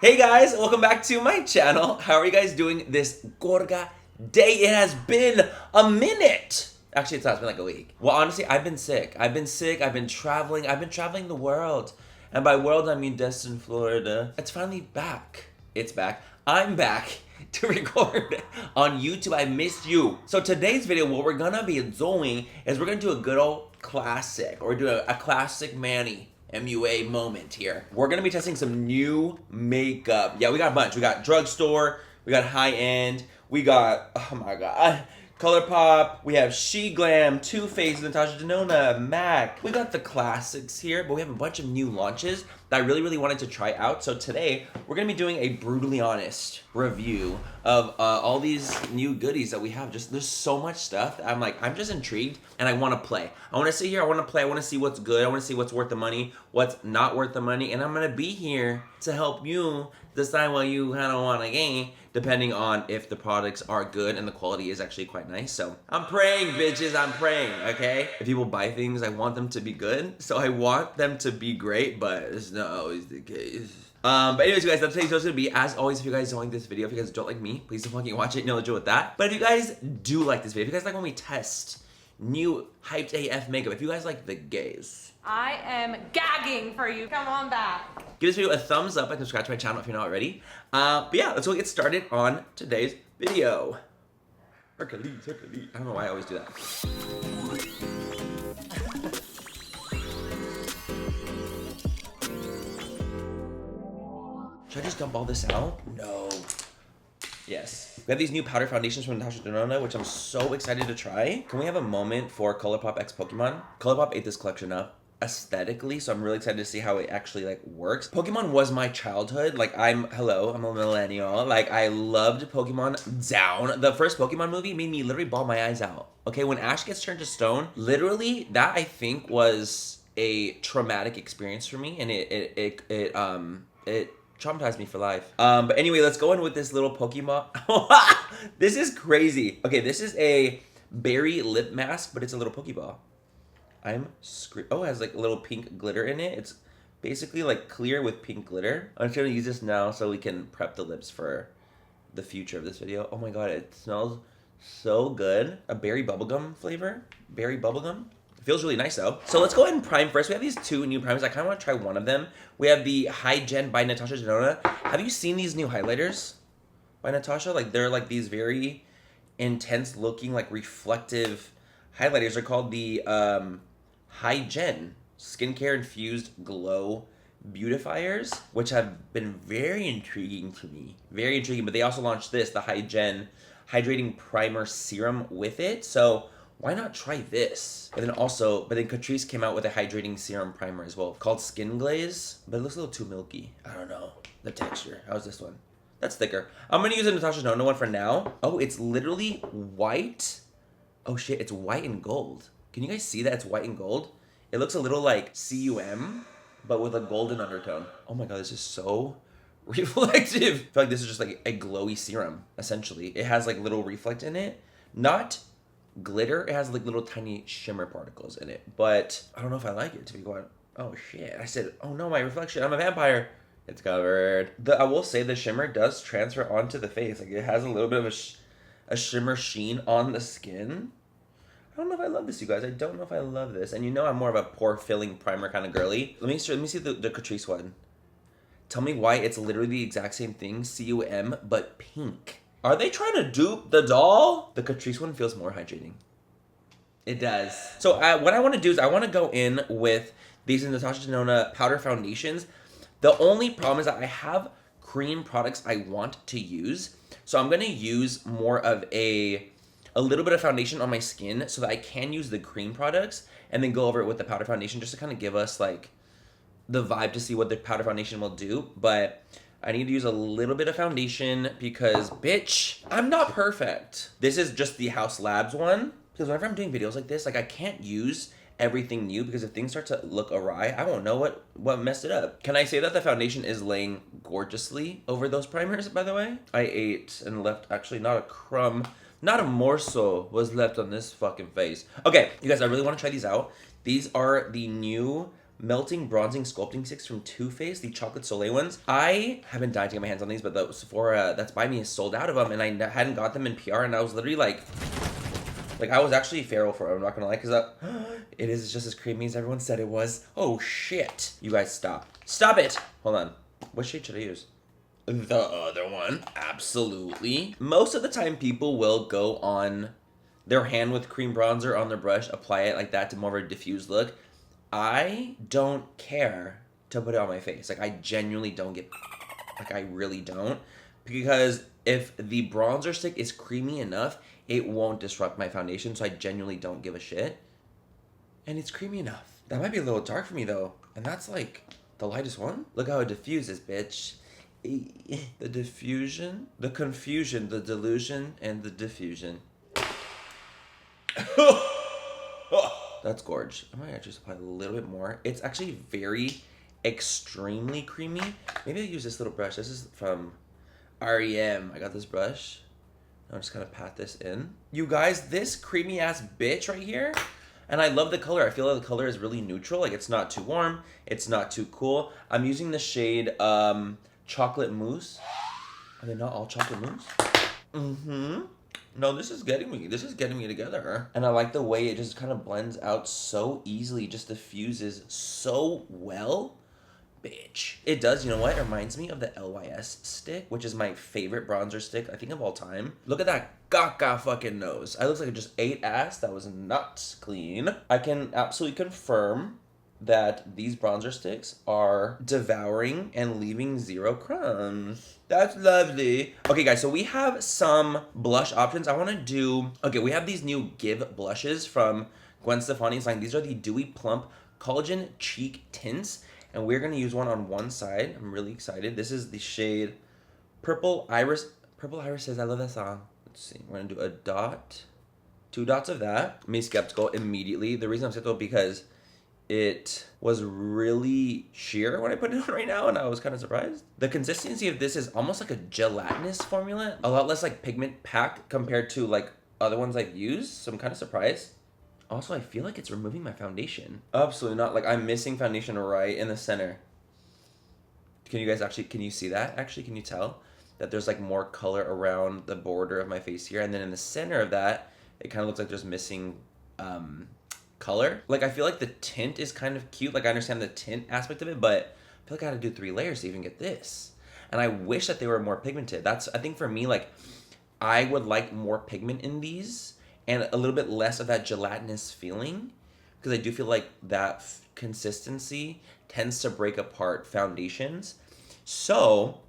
Hey guys, welcome back to my channel. How are you guys doing this gorga day? It has been a minute. Actually, it's been like a week. Well, honestly, I've been sick. I've been traveling. I've been traveling the world. And by world, I mean Destin, Florida. It's finally back. It's back. I'm back to record on YouTube. I missed you. So today's video, what we're gonna be doing is we're gonna do a good old classic. Or we're doing a classic Manny MUA moment here. We're gonna be testing some new makeup. Yeah, we got a bunch. We got Drugstore, we got high end, we got, oh my god, Colourpop, we have Sheglam, Too Faced, Natasha, denona, MAC. We got the classics here, but we have a bunch of new launches that I really wanted to try out. So today, we're gonna be doing a brutally honest review of all these new goodies that we have. There's so much stuff. I'm just intrigued and I wanna play. I wanna sit here, I wanna play, I wanna see what's good, I wanna see what's worth the money, what's not worth the money, and I'm gonna be here to help you decide what you kind of want to gain, depending on if the products are good and the quality is actually quite nice. So I'm praying, bitches, I'm praying, okay? If people buy things, I want them to be good. So I want them to be great, but it's not always the case. But anyways, you guys, that's today's gonna be. As always, if you guys don't like this video, if you guys don't like me, please don't fucking watch it. You know the deal with that. But if you guys do like this video, if you guys like when we test new hyped AF makeup, if you guys like the gays, I am gagging for you. Come on back. give this video a thumbs up and subscribe to my channel if you're not already. But yeah, let's go get started on today's video. Hercules. I don't know why I always do that. Should I just dump all this out? No. Yes. We have these new powder foundations from Natasha, which I'm so excited to try. Can we have a moment for Colourpop X Pokémon? Colourpop ate this collection up aesthetically, so I'm really excited to see how it actually like works. Pokemon was my childhood. Like I'm a millennial. Like I loved Pokemon down. The first Pokemon movie made me literally bawl my eyes out. Okay, when Ash gets turned to stone, literally that I think was a traumatic experience for me, and it traumatized me for life. But anyway, let's go in with this little Pokemon. This is crazy. Okay, this is a berry lip mask, but it's a little Pokeball. I'm oh, it has like a little pink glitter in it. It's basically like clear with pink glitter. I'm just gonna use this now so we can prep the lips for the future of this video. Oh my god, it smells so good. A berry bubblegum flavor. Berry bubblegum. It feels really nice though. So let's go ahead and prime first. We have these two new primers. I kind of want to try one of them. We have the High Gen by Natasha denona. Have you seen these new highlighters by Natasha? Like they're like these very intense looking like reflective highlighters. They're called the High Gen skincare infused glow beautifiers, which have been very intriguing to me. Very intriguing. But they also launched this, the High Gen hydrating primer serum with it. So why not try this? And then Catrice came out with a hydrating serum primer as well called Skin Glaze, but it looks a little too milky. I don't know. The texture. How's this one? That's thicker. I'm gonna use a Natasha denona one for now. Oh, it's literally white. Oh shit, it's white and gold. Can you guys see that it's white and gold? It looks a little like CUM, but with a golden undertone. Oh my god, this is so reflective. I feel like this is just like a glowy serum, essentially. It has like little reflect in it. Not glitter, it has like little tiny shimmer particles in it. But I don't know if I like it, to be quite. Oh shit, I said, oh no, my reflection, I'm a vampire. It's covered. I will say the shimmer does transfer onto the face. Like it has a little bit of a shimmer sheen on the skin. I don't know if I love this, you guys. I don't know if I love this. And you know I'm more of a pore filling primer kind of girly. Let me see the Catrice one. Tell me why it's literally the exact same thing, CUM, but pink. Are they trying to dupe the doll? The Catrice one feels more hydrating. It does. So what I want to do is I want to go in with these Natasha denona powder foundations. The only problem is that I have cream products I want to use. So I'm going to use more of a little bit of foundation on my skin so that I can use the cream products and then go over it with the powder foundation just to kind of give us like the vibe to see what the powder foundation will do. But I need to use a little bit of foundation because, bitch, I'm not perfect. This is just the House Labs one. Because whenever I'm doing videos like this, like I can't use everything new because if things start to look awry, I won't know what messed it up. Can I say that the foundation is laying gorgeously over those primers, by the way? I ate and left actually not a crumb. Not a morsel was left on this fucking face. Okay, you guys, I really want to try these out. These are the new melting bronzing sculpting sticks from Too Faced, the chocolate Soleil ones. I have been dying to get my hands on these, but the Sephora that's by me is sold out of them, and I hadn't got them in PR, and I was literally like I was actually feral for it, I'm not gonna lie, because it is just as creamy as everyone said it was. Oh shit. You guys stop. Stop it! Hold on. What shade should I use? The other one. Absolutely. Most of the time people will go on their hand with cream bronzer on their brush, apply it like that to more of a diffused look. I don't care to put it on my face. Like, I genuinely don't get, like, I really don't. Because if the bronzer stick is creamy enough, it won't disrupt my foundation, so I genuinely don't give a shit. And it's creamy enough. That might be a little dark for me, though. And that's, like, the lightest one. Look how it diffuses, bitch. The diffusion, the confusion, the delusion, and the diffusion. That's gorge. I might actually apply a little bit more. It's actually very extremely creamy. Maybe I'll use this little brush. This is from REM. I got this brush. I'll just kind of pat this in. You guys, this creamy ass bitch right here. And I love the color. I feel like the color is really neutral. Like, it's not too warm. It's not too cool. I'm using the shade Chocolate Mousse. Are they not all chocolate mousse? Mm-hmm. No, this is getting me. This is getting me together. And I like the way it just kind of blends out so easily. Just diffuses so well. Bitch. It does, you know what? It reminds me of the LYS stick, which is my favorite bronzer stick, I think, of all time. Look at that gaga fucking nose. I look like I just ate ass. That was not clean. I can absolutely confirm that these bronzer sticks are devouring and leaving zero crumbs. That's lovely. Okay, guys, so we have some blush options. I want to do... Okay, we have these new Give blushes from Gwen Stefani's line. These are the Dewy Plump Collagen Cheek Tints, and we're going to use one on one side. I'm really excited. This is the shade Purple Iris. Purple Iris says, I love that song. Let's see. We're going to do a dot. 2 dots of that. Me skeptical immediately. The reason I'm skeptical because it was really sheer when I put it on right now, and I was kind of surprised. The consistency of this is almost like a gelatinous formula. A lot less like pigment packed compared to like other ones I've used, so I'm kind of surprised. Also, I feel like it's removing my foundation. Absolutely not. Like, I'm missing foundation right in the center. Can you guys actually, can you see that? Actually, can you tell that there's like more color around the border of my face here? And then in the center of that, it kind of looks like there's missing color. Like, I feel like the tint is kind of cute. Like, I understand the tint aspect of it, but I feel like I had to do 3 layers to even get this. And I wish that they were more pigmented. That's, I think for me, like, I would like more pigment in these and a little bit less of that gelatinous feeling, because I do feel like that consistency tends to break apart foundations. So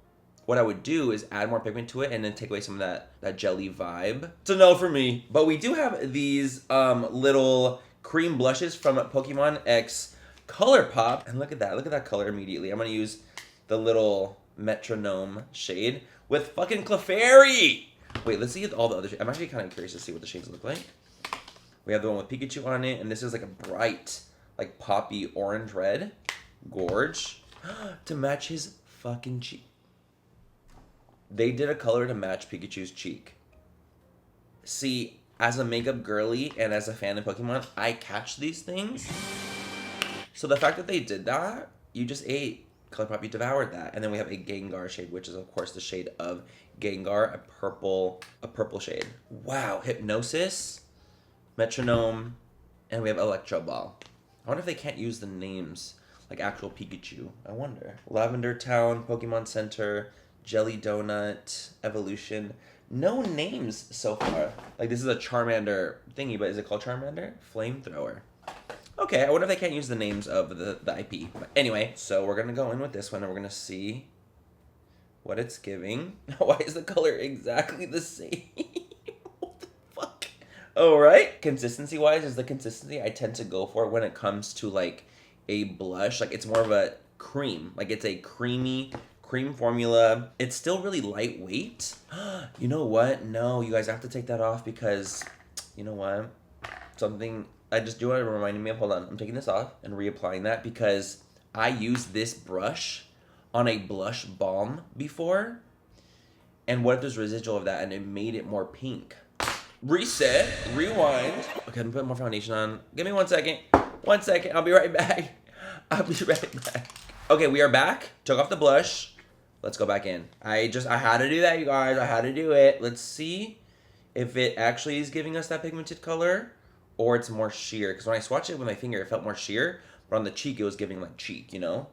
what I would do is add more pigment to it and then take away some of that jelly vibe. It's a no for me. But we do have these little cream blushes from Pokemon X Colourpop. And look at that color immediately. I'm gonna use the little metronome shade with fucking Clefairy. Wait, let's see all the other shades. I'm actually kind of curious to see what the shades look like. We have the one with Pikachu on it, and this is like a bright, like poppy orange red. Gorge. To match his fucking cheek. They did a color to match Pikachu's cheek. See, as a makeup girly and as a fan of Pokemon, I catch these things. So the fact that they did that, you just ate. Colourpop, you devoured that. And then we have a Gengar shade, which is of course the shade of Gengar, a purple shade. Wow, Hypnosis, Metronome, and we have Electro Ball. I wonder if they can't use the names like actual Pikachu. I wonder. Lavender Town, Pokemon Center, Jelly Donut, Evolution. No names so far. Like, this is a Charmander thingy, but is it called Charmander? Flamethrower. Okay, I wonder if they can't use the names of the IP. But anyway, so we're gonna go in with this one and we're gonna see what it's giving. Why is the color exactly the same? What the fuck? Alright. Consistency-wise is the consistency I tend to go for when it comes to like a blush. Like, it's more of a cream. Like, it's a creamy cream formula. It's still really lightweight. You know what? No, you guys have to take that off because, you know what? Something I just do want to remind me of. Hold on. I'm taking this off and reapplying that because I used this brush on a blush balm before. And what if there's residual of that and it made it more pink? Reset. Rewind. Okay, I'm putting more foundation on. Give me 1 second. 1 second. I'll be right back. I'll be right back. Okay, we are back. Took off the blush. Let's go back in. I had to do that, you guys. I had to do it. Let's see if it actually is giving us that pigmented color or it's more sheer. Because when I swatched it with my finger, it felt more sheer. But on the cheek, it was giving like cheek, you know?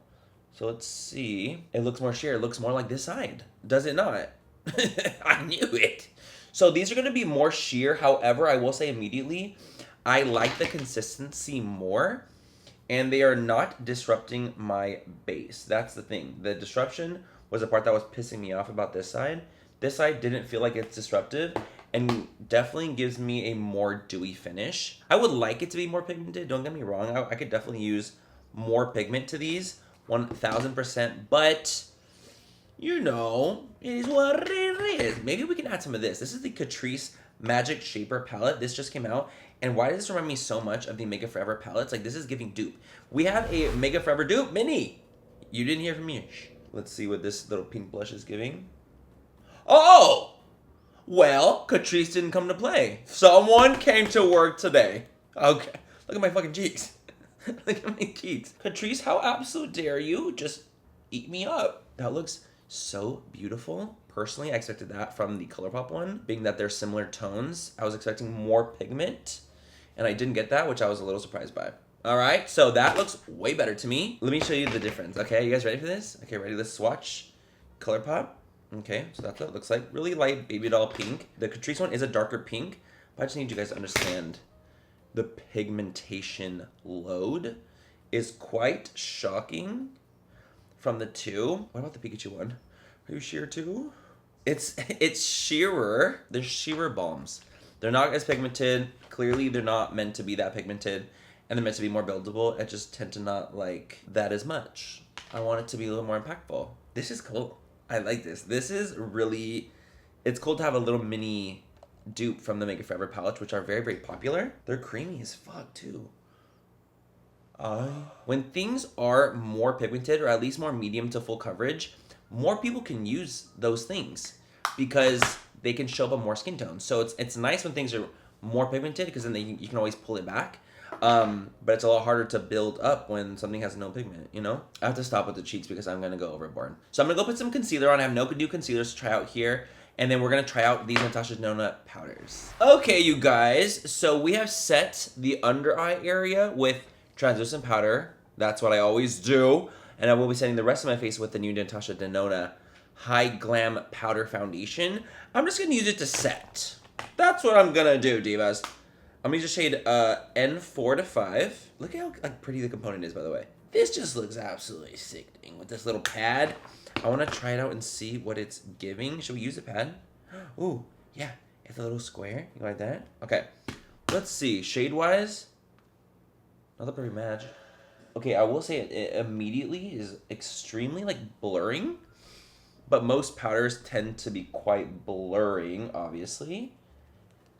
So let's see. It looks more sheer. It looks more like this side. Does it not? I knew it. So these are going to be more sheer. However, I will say immediately, I like the consistency more. And they are not disrupting my base. That's the thing. The disruption was the part that was pissing me off about this side. This side didn't feel like it's disruptive and definitely gives me a more dewy finish. I would like it to be more pigmented. Don't get me wrong. I could definitely use more pigment to these, 1000%. But, you know, it is what it is. Maybe we can add some of this. This is the Catrice Magic Shaper palette. This just came out. And why does this remind me so much of the Mega Forever palettes? Like, this is giving dupe. We have a Mega Forever dupe, Manny. You didn't hear from me. Let's see what this little pink blush is giving. Oh! Well, Catrice didn't come to play. Someone came to work today. Okay. Look at my fucking cheeks. Look at my cheeks. Catrice, how absolute dare you just eat me up? That looks so beautiful. Personally, I expected that from the Colourpop one, being that they're similar tones. I was expecting more pigment, and I didn't get that, which I was a little surprised by. All right, so that looks way better to me. Let me show you the difference, okay? You guys ready for this? Okay, ready? Let's swatch Colourpop. Okay, so that's what it looks like. Really light baby doll pink. The Catrice one is a darker pink, but I just need you guys to understand the pigmentation load is quite shocking from the two. What about the Pikachu one? Are you sheer too? It's sheerer. They're sheerer balms. They're not as pigmented. Clearly, they're not meant to be that pigmented. And they're meant to be more buildable. I just tend to not like that as much. I want it to be a little more impactful. This is cool. I like this. This is really... It's cool to have a little mini dupe from the Mega Forever palettes, which are very, very popular. They're creamy as fuck, too. When things are more pigmented, or at least more medium to full coverage, more people can use those things because they can show up on more skin tones. So it's nice when things are more pigmented because then you can always pull it back. But it's a lot harder to build up when something has no pigment, you know? I have to stop with the cheeks because I'm going to go overboard. So I'm going to go put some concealer on. I have no new concealers to try out here. And then we're going to try out these Natasha denona powders. Okay, you guys. So we have set the under eye area with translucent powder. That's what I always do. And I will be setting the rest of my face with the new Natasha denona High Glam Powder Foundation. I'm just going to use it to set. That's what I'm going to do, divas. I'm going to use the shade N4 to 5. Look at how like, pretty the component is, by the way. This just looks absolutely sickening with this little pad. I want to try it out and see what it's giving. Should we use a pad? Ooh, yeah. It's a little square. You like that? Okay. Let's see. Shade-wise, not the perfect match. Okay, I will say it immediately is extremely, like, blurring. But most powders tend to be quite blurring, obviously.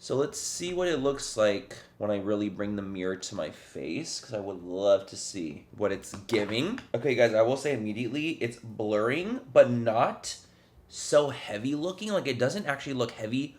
So let's see what it looks like when I really bring the mirror to my face, because I would love to see what it's giving. Okay, guys, I will say immediately it's blurring, but not so heavy looking. Like, it doesn't actually look heavy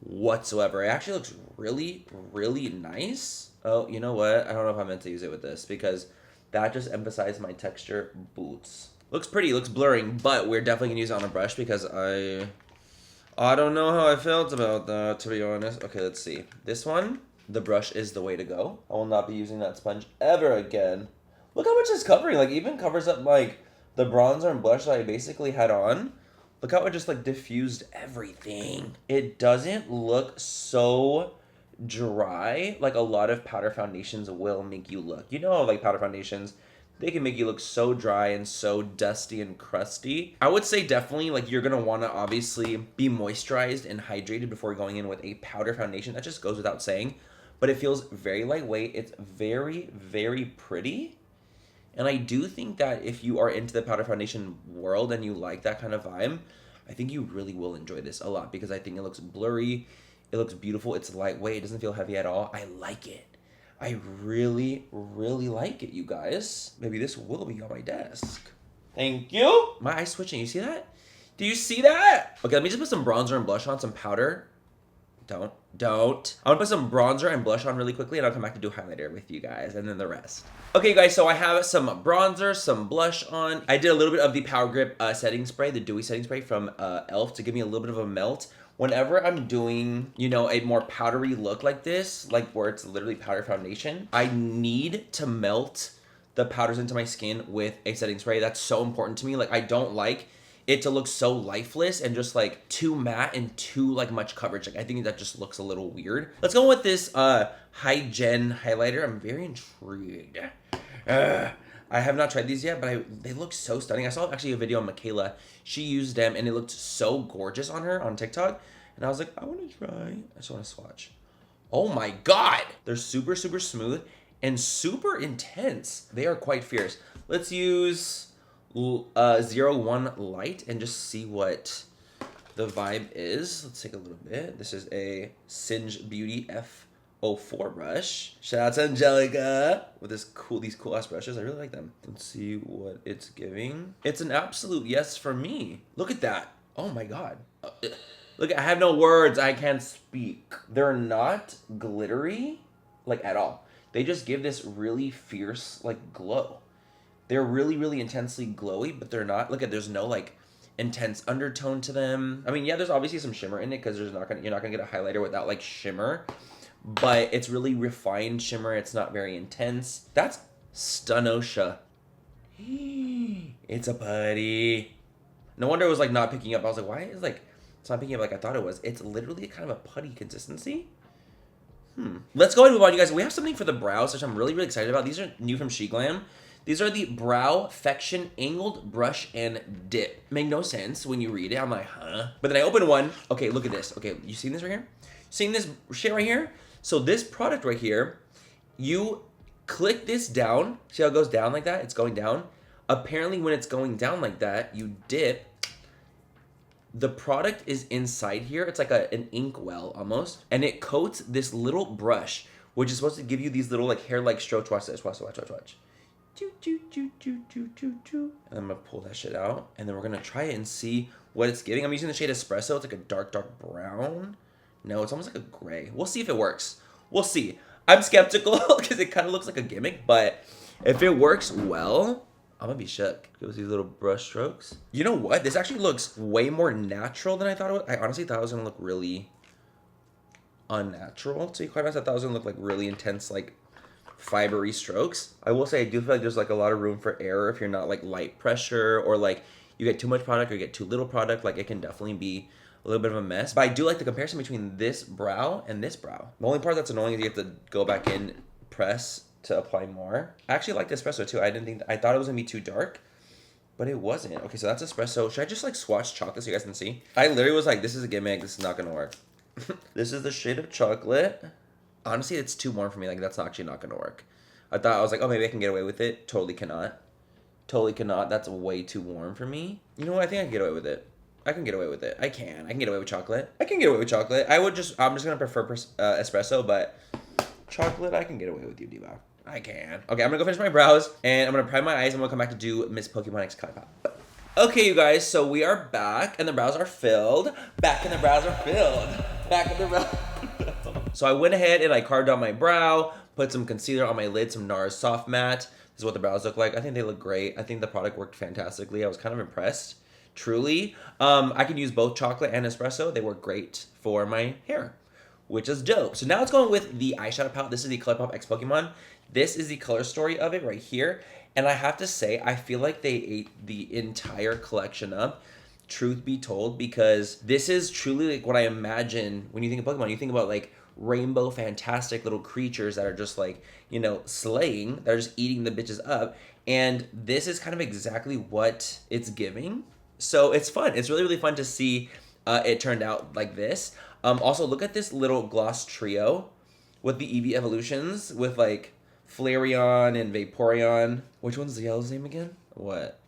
whatsoever. It actually looks really, really nice. Oh, you know what? I don't know if I meant to use it with this, because that just emphasized my texture boots. Looks pretty, looks blurring, but we're definitely gonna use it on a brush because I don't know how I felt about that, to be honest. Okay, let's see. This one, the brush is the way to go. I will not be using that sponge ever again. Look how much it's covering. Like, even covers up, like, the bronzer and blush that I basically had on. Look how it just, like, diffused everything. It doesn't look so dry like a lot of powder foundations will make you look. You know, like, powder foundations, they can make you look so dry and so dusty and crusty. I would say definitely, like, you're gonna wanna obviously be moisturized and hydrated before going in with a powder foundation. That just goes without saying. But it feels very lightweight. It's very, very pretty. And I do think that if you are into the powder foundation world and you like that kind of vibe, I think you really will enjoy this a lot because I think it looks blurry. It looks beautiful. It's lightweight. It doesn't feel heavy at all. I like it. I really, really like it, you guys. Maybe this will be on my desk. Thank you. My eye's switching. You see that? Do you see that? Okay, let me just put some bronzer and blush on, some powder. Don't. I want to put some bronzer and blush on really quickly, and I'll come back to do highlighter with you guys, and then the rest. Okay, guys, so I have some bronzer, some blush on. I did a little bit of the Power Grip setting spray, the dewy setting spray from e.l.f. to give me a little bit of a melt. Whenever I'm doing, you know, a more powdery look like this, like where it's literally powder foundation, I need to melt the powders into my skin with a setting spray. That's so important to me. Like, I don't like it to look so lifeless and just like too matte and too like much coverage. Like, I think that just looks a little weird. Let's go with this high gen highlighter. I'm very intrigued. I have not tried these yet, but they look so stunning. I saw actually a video on Michaela. She used them and it looked so gorgeous on her on TikTok. And I was like, I want to try. I just want to swatch. Oh my God. They're super, super smooth and super intense. They are quite fierce. Let's use 01 Light and just see what the vibe is. Let's take a little bit. This is a Singe Beauty F04 brush. Shout out to Angelica with these cool ass brushes. I really like them. Let's see what it's giving. It's an absolute yes for me. Look at that. Oh my God. Look, I have no words. I can't speak. They're not glittery, like, at all. They just give this really fierce, like, glow. They're really, really intensely glowy, but they're not. Look at, there's no, like, intense undertone to them. I mean, yeah, there's obviously some shimmer in it because you're not gonna get a highlighter without, like, shimmer. But it's really refined shimmer. It's not very intense. That's Stunosha. It's a putty. No wonder it was, like, not picking up. I was like, why is, like, it's not picking up like I thought it was. It's literally kind of a putty consistency. Let's go ahead and move on, you guys. We have something for the brows, which I'm really, really excited about. These are new from Sheglam. These are the Browfection Angled Brush and Dip. Make no sense when you read it. I'm like, huh? But then I open one. Okay, look at this. Okay, you seen this right here? Seeing this shit right here? So this product right here, you click this down. See how it goes down like that? It's going down. Apparently when it's going down like that, you dip. The product is inside here. It's like an ink well almost. And it coats this little brush, which is supposed to give you these little like hair-like strokes. Watch this. Watch. Choo, choo, choo, choo, choo, choo, choo. And I'm gonna pull that shit out. And then we're gonna try it and see what it's giving. I'm using the shade Espresso. It's like a dark, dark brown. No, it's almost like a gray. We'll see if it works. We'll see. I'm skeptical because it kind of looks like a gimmick, but if it works well, I'm gonna be shook. Give us these little brush strokes. You know what? This actually looks way more natural than I thought it would. I honestly thought it was gonna look really unnatural. To be quite honest, I thought it was gonna look like really intense, like fibery strokes. I will say I do feel like there's like a lot of room for error if you're not like light pressure or like you get too much product or you get too little product. Like it can definitely be a little bit of a mess. But I do like the comparison between this brow and this brow. The only part that's annoying is you have to go back in, press to apply more. I actually like the Espresso too. I thought it was gonna be too dark, but it wasn't. Okay, so that's Espresso. Should I just like swatch chocolate so you guys can see? I literally was like, this is a gimmick. This is not gonna work. This is the shade of chocolate. Honestly, it's too warm for me. Like that's actually not gonna work. I was like, oh, maybe I can get away with it. Totally cannot. Totally cannot. That's way too warm for me. You know what? I think I can get away with it. I can get away with it. I can get away with chocolate. I'm just gonna prefer Espresso, but chocolate, I can get away with you, Diva. I can. Okay, I'm gonna go finish my brows, and I'm gonna prime my eyes, and I'm gonna come back to do Miss Pokemon X Colourpop. Okay, you guys, so we are back, and the brows are filled. So I went ahead and I carved out my brow, put some concealer on my lid, some NARS Soft Matte. This is what the brows look like. I think they look great. I think the product worked fantastically. I was kind of impressed, truly. I can use both chocolate and espresso. They work great for my hair, which is dope. So now let's go with the eyeshadow palette. This is the Colourpop X Pokémon. This is the color story of it right here. And I have to say, I feel like they ate the entire collection up, truth be told, because this is truly like what I imagine when you think of Pokemon. You think about like rainbow fantastic little creatures that are just like, you know, slaying, that are just eating the bitches up. And this is kind of exactly what it's giving. So it's fun. It's really, really fun to see it turned out like this. Also, look at this little gloss trio with the Eevee evolutions with like Flareon and Vaporeon. Which one's the yellow's name again? What?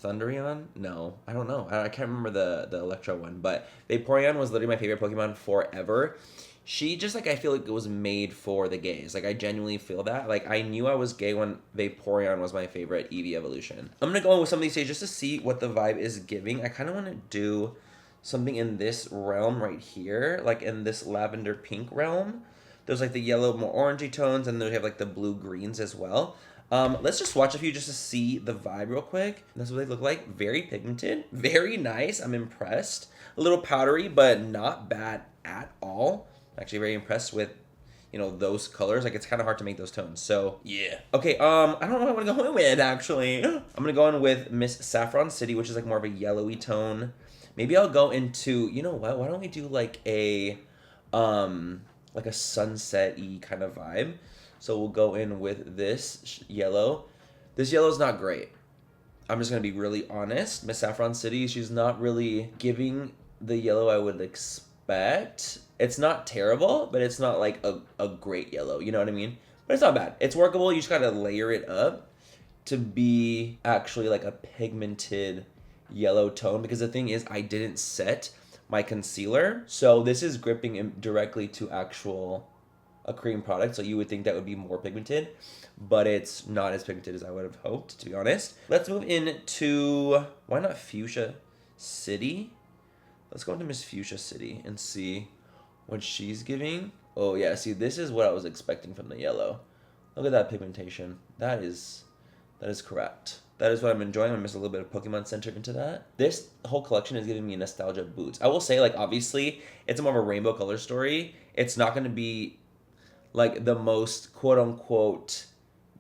Thunderion? No, I don't know. I can't remember the Electro one, but Vaporeon was literally my favorite Pokemon forever. She just like, I feel like it was made for the gays. Like I genuinely feel that. Like I knew I was gay when Vaporeon was my favorite Eevee evolution. I'm gonna go in with some of these shades just to see what the vibe is giving. I kind of want to do something in this realm right here, like in this lavender pink realm. There's like the yellow, more orangey tones, and then we have like the blue greens as well. Let's just watch a few just to see the vibe real quick. That's what they look like. Very pigmented, very nice. I'm impressed. A little powdery, but not bad at all. I'm actually very impressed with, you know, those colors. Like, it's kind of hard to make those tones. So yeah. Okay, I don't know what I'm gonna go in with actually. I'm gonna go in with Miss Saffron City, which is like more of a yellowy tone. Maybe I'll go into, you know what? Why don't we do like a sunset-y kind of vibe? So we'll go in with this yellow. This yellow is not great. I'm just gonna be really honest. Miss Saffron City, she's not really giving the yellow I would expect. It's not terrible, but it's not like a great yellow. You know what I mean? But it's not bad. It's workable. You just gotta layer it up to be actually like a pigmented yellow tone, because the thing is I didn't set my concealer, so this is gripping directly to a cream product, so you would think that would be more pigmented, but it's not as pigmented as I would have hoped, to be honest. Let's move into, why not Fuchsia City? Let's go into Miss Fuchsia City and see what she's giving. Oh yeah, see, this is what I was expecting from the yellow. Look at that pigmentation. That is correct. That is what I'm enjoying. I miss a little bit of Pokemon Center into that. This whole collection is giving me nostalgia boots. I will say, like, obviously, it's more of a rainbow color story. It's not going to be, like, the most quote-unquote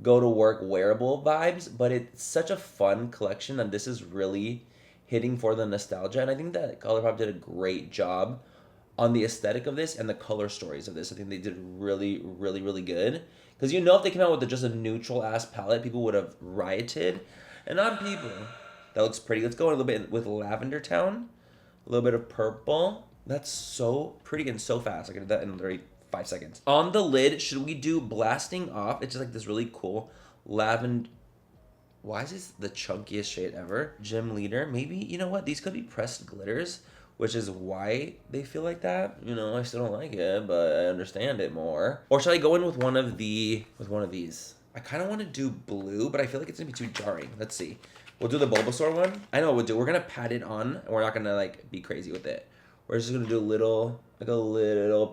go-to-work wearable vibes, but it's such a fun collection, and this is really hitting for the nostalgia. And I think that Colourpop did a great job on the aesthetic of this and the color stories of this. I think they did really, really, really good. Because you know, if they came out with just a neutral-ass palette, people would have rioted. And on people, that looks pretty. Let's go a little bit with Lavender Town. A little bit of purple. That's so pretty and so fast. I can do that in literally 5 seconds. On the lid, should we do Blasting Off? It's just like this really cool lavender. Why is this the chunkiest shade ever? Gym Leader. Maybe, you know what? These could be pressed glitters, which is why they feel like that. You know, I still don't like it, but I understand it more. Or should I go in with one of these? I kind of want to do blue, but I feel like it's gonna be too jarring. Let's see. We'll do the Bulbasaur one. I know what we'll do. We're gonna pat it on, and we're not gonna like be crazy with it. We're just gonna do a little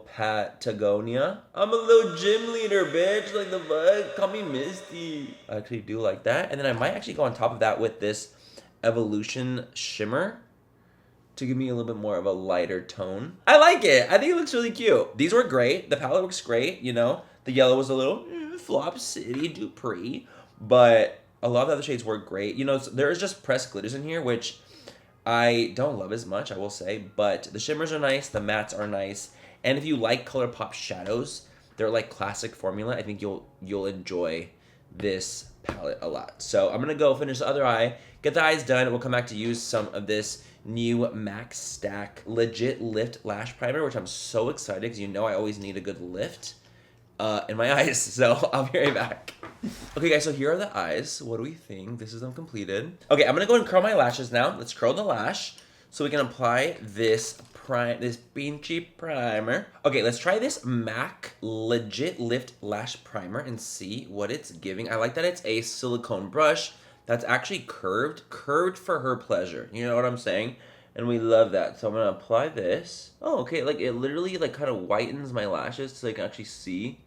Patagonia. I'm a little gym leader, bitch. Like the fuck? Call me Misty. I actually do like that. And then I might actually go on top of that with this Evolution Shimmer to give me a little bit more of a lighter tone. I like it. I think it looks really cute. These were great. The palette looks great, you know. The yellow was a little Flop City Dupree, but a lot of the other shades were great. You know, there's just pressed glitters in here, which I don't love as much, I will say, but the shimmers are nice, the mattes are nice, and if you like Colourpop shadows, they're like classic formula. I think you'll enjoy this palette a lot. So I'm gonna go finish the other eye, get the eyes done, and we'll come back to use some of this new Max Stack Legit Lift Lash Primer, which I'm so excited because you know I always need a good lift in my eyes. So I'll be right back. Okay guys, so here are the eyes. What do we think? This is them completed. Okay, I'm gonna go and curl my lashes now. Let's curl the lash so we can apply this beachy primer. Okay, let's try this MAC Legit Lift Lash Primer and see what it's giving. I like that it's a silicone brush that's actually curved for her pleasure. You know what I'm saying? And we love that. So I'm gonna apply this. Oh, okay, like it literally like kind of whitens my lashes so I can actually see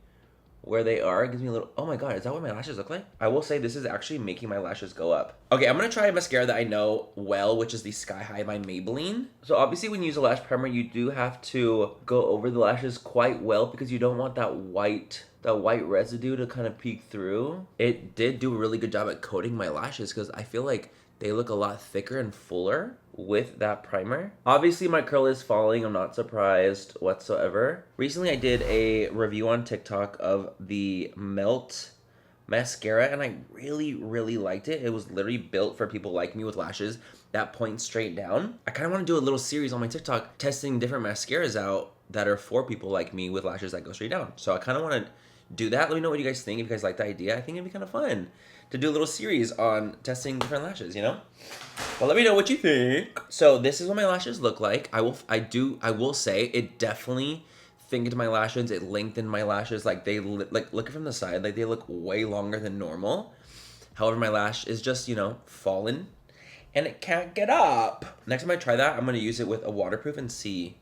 where they are. It gives me a little, oh my god, is that what my lashes look like? I will say this is actually making my lashes go up. Okay, I'm gonna try a mascara that I know well, which is the Sky High by Maybelline. So obviously when you use a lash primer, you do have to go over the lashes quite well because you don't want that white residue to kind of peek through. It did do a really good job at coating my lashes because I feel like they look a lot thicker and fuller with that primer. Obviously my curl is falling, I'm not surprised whatsoever. Recently I did a review on TikTok of the Melt mascara and I really, really liked it. It was literally built for people like me with lashes that point straight down. I kind of want to do a little series on my TikTok testing different mascaras out that are for people like me with lashes that go straight down. So I kind of want to do that. Let me know what you guys think. If you guys like the idea, I think it'd be kind of fun to do a little series on testing different lashes, you know? Well, let me know what you think. So this is what my lashes look like. I will say it definitely thickened my lashes. It lengthened my lashes. Like they look from the side, like they look way longer than normal. However, my lash is just, you know, fallen. and it can't get up. Next time I try that, I'm gonna use it with a waterproof and see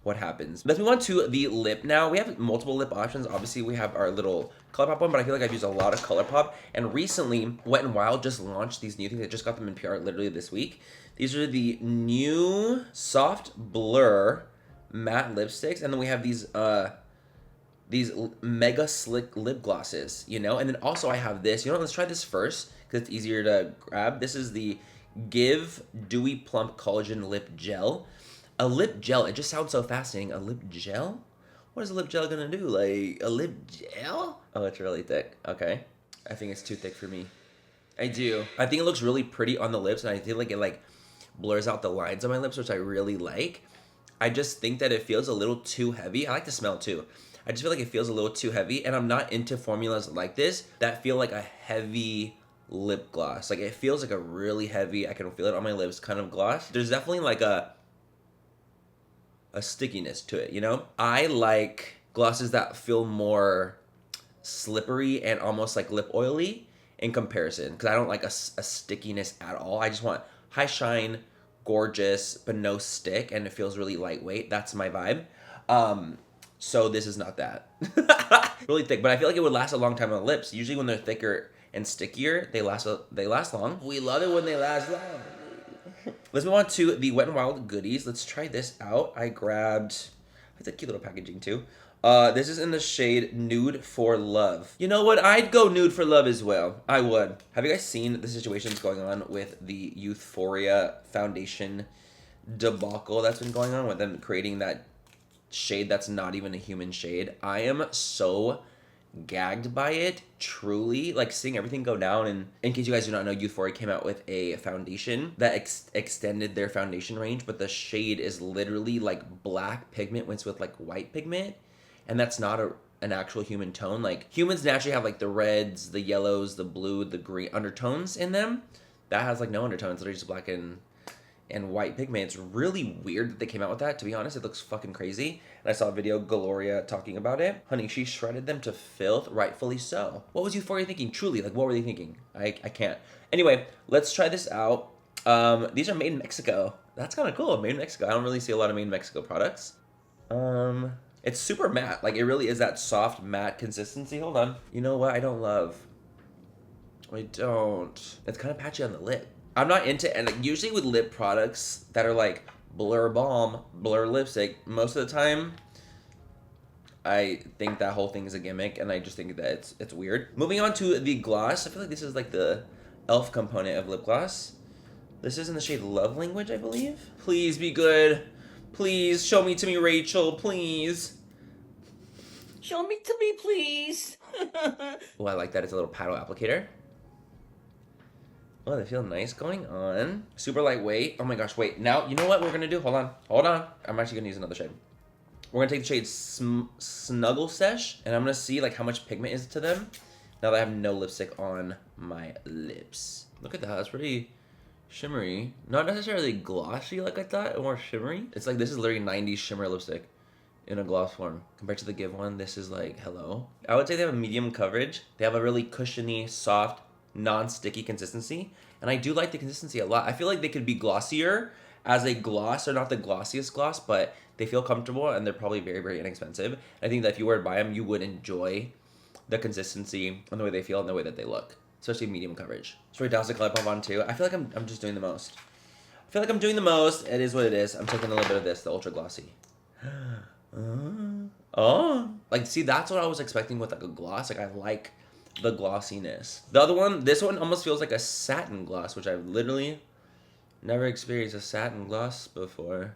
what happens. Let's move on to the lip now. We have multiple lip options. Obviously, we have our little Colourpop one, but I feel like I've used a lot of Colourpop. And recently, Wet n Wild just launched these new things. I just got them in PR literally this week. These are the new Soft Blur matte lipsticks, and then we have these mega slick lip glosses, you know? And then also I have this. You know what? Let's try this first because it's easier to grab. This is the Give Dewy Plump Collagen Lip Gel. A lip gel, it just sounds so fascinating. A lip gel? What is a lip gel gonna do? Like, a lip gel? Oh, it's really thick. Okay. I think it's too thick for me. I do. I think it looks really pretty on the lips, and I feel like it like blurs out the lines on my lips, which I really like. I just think that it feels a little too heavy. I like the smell too. I just feel like it feels a little too heavy, and I'm not into formulas like this that feel like a heavy lip gloss. Like, it feels like a really heavy, I can feel it on my lips kind of gloss. There's definitely like a stickiness to it, you know? I like glosses that feel more slippery and almost like lip oily in comparison, because I don't like a stickiness at all. I just want high shine, gorgeous, but no stick, and it feels really lightweight. That's my vibe. So this is not that. Really thick, but I feel like it would last a long time on the lips. Usually when they're thicker and stickier, they last long. We love it when they last long. Let's move on to the Wet n Wild goodies. Let's try this out. I grabbed, it's a cute little packaging too. This is in the shade Nude for Love. You know what? I'd go Nude for Love as well. I would. Have you guys seen the situations going on with the Euphoria foundation debacle that's been going on with them creating that shade that's not even a human shade? I am so gagged by it, truly. Like, seeing everything go down. And in case you guys do not know, Euphoria came out with a foundation that extended their foundation range, but the shade is literally like black pigment mixed with like white pigment, and that's not an actual human tone. Like, humans naturally have like the reds, the yellows, the blue, the green undertones in them. That has like no undertones. They're just black and white pigment. It's really weird that they came out with that, to be honest. It looks fucking crazy. And I saw a video, Gloria talking about it. Honey, she shredded them to filth, rightfully so. What was Euphoria thinking? Truly, like, what were they thinking? I can't. Anyway, let's try this out. These are made in Mexico. That's kind of cool, made in Mexico. I don't really see a lot of made in Mexico products. It's super matte. Like, it really is that soft matte consistency. Hold on. You know what I don't love? I don't. It's kind of patchy on the lip. I'm not into, and usually with lip products that are like blur balm, blur lipstick, most of the time, I think that whole thing is a gimmick, and I just think that it's weird. Moving on to the gloss. I feel like this is like the e.l.f. component of lip gloss. This is in the shade Love Language, I believe. Please be good. Please, show me to me, Rachel, please. Show me to me, please. Oh, I like that. It's a little paddle applicator. Oh, they feel nice going on. Super lightweight. Oh my gosh, wait. Now, you know what we're gonna do? Hold on. I'm actually gonna use another shade. We're gonna take the shade Snuggle Sesh, and I'm gonna see like how much pigment is to them now that I have no lipstick on my lips. Look at that, that's pretty shimmery. Not necessarily glossy like I thought, more shimmery. It's like, this is literally 90s shimmer lipstick in a gloss form. Compared to the Give one, this is like, hello. I would say they have a medium coverage. They have a really cushiony, soft, non-sticky consistency, and I do like the consistency a lot. I feel like they could be glossier as a gloss. They're not the glossiest gloss, but they feel comfortable, and they're probably very, very inexpensive. I think that if you were to buy them, you would enjoy the consistency and the way they feel and the way that they look, especially medium coverage. So we douse the Colourpop on too. I feel like I'm just doing the most. I feel like I'm doing the most. It is what it is. I'm taking a little bit of this, the ultra glossy. Oh, like, see, that's what I was expecting with like a gloss. Like, I like the glossiness. The other one, this one almost feels like a satin gloss, which I've literally never experienced a satin gloss before.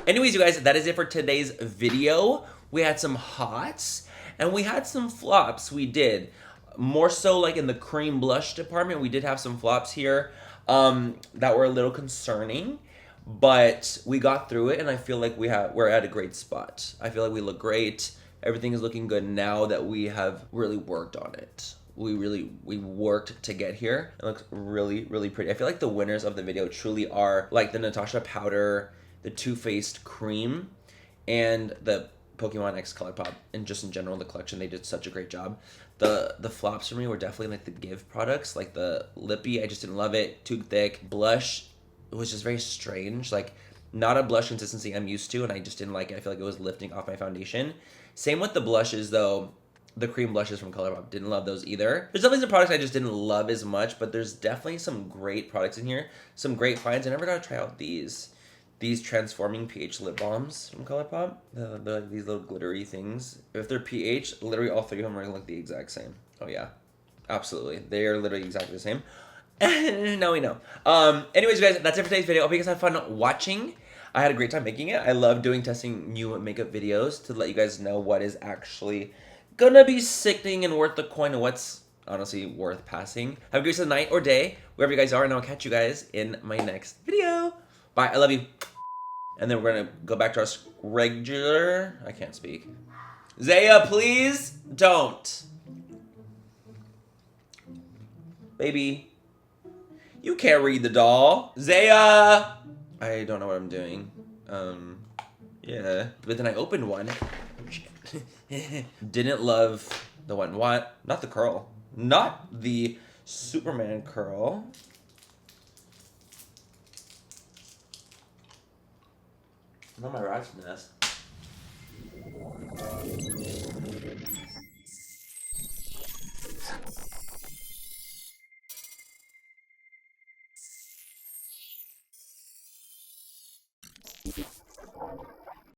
Anyways, you guys, that is it for today's video. We had some hots and we had some flops. We did. More so like in the cream blush department, we did have some flops here that were a little concerning. But we got through it, and I feel like we're at a great spot. I feel like we look great. Everything is looking good now that we have really worked on it. We worked to get here. It looks really, really pretty. I feel like the winners of the video truly are like the Natasha powder, the Too Faced cream, and the Pokemon X Colourpop, and just in general, the collection. They did such a great job. The flops for me were definitely like the Give products, like the lippy. I just didn't love it. Too thick. Blush was just very strange. Like not a blush consistency I'm used to, and I just didn't like it. I feel like it was lifting off my foundation. Same with the blushes though. The cream blushes from Colourpop, didn't love those either. There's definitely some products I just didn't love as much, but there's definitely some great products in here. Some great finds. I never got to try out these transforming pH lip balms from Colourpop. These little glittery things. If they're pH, literally all three of them are gonna look the exact same. Oh yeah, absolutely. They are literally exactly the same. Now we know. Anyways, guys, that's it for today's video. Hope you guys had fun watching. I had a great time making it. I love doing testing new makeup videos to let you guys know what is actually gonna be sickening and worth the coin and what's honestly worth passing. Have a great night or day, wherever you guys are, and I'll catch you guys in my next video. Bye, I love you. And then we're gonna go back to our regular, I can't speak. Zaya, please don't. Baby, you can't read the doll. Zaya! I don't know what I'm doing. Yeah. But then I opened one. Didn't love the one. What? Not the curl. Not the Superman curl. Not my rat's nest.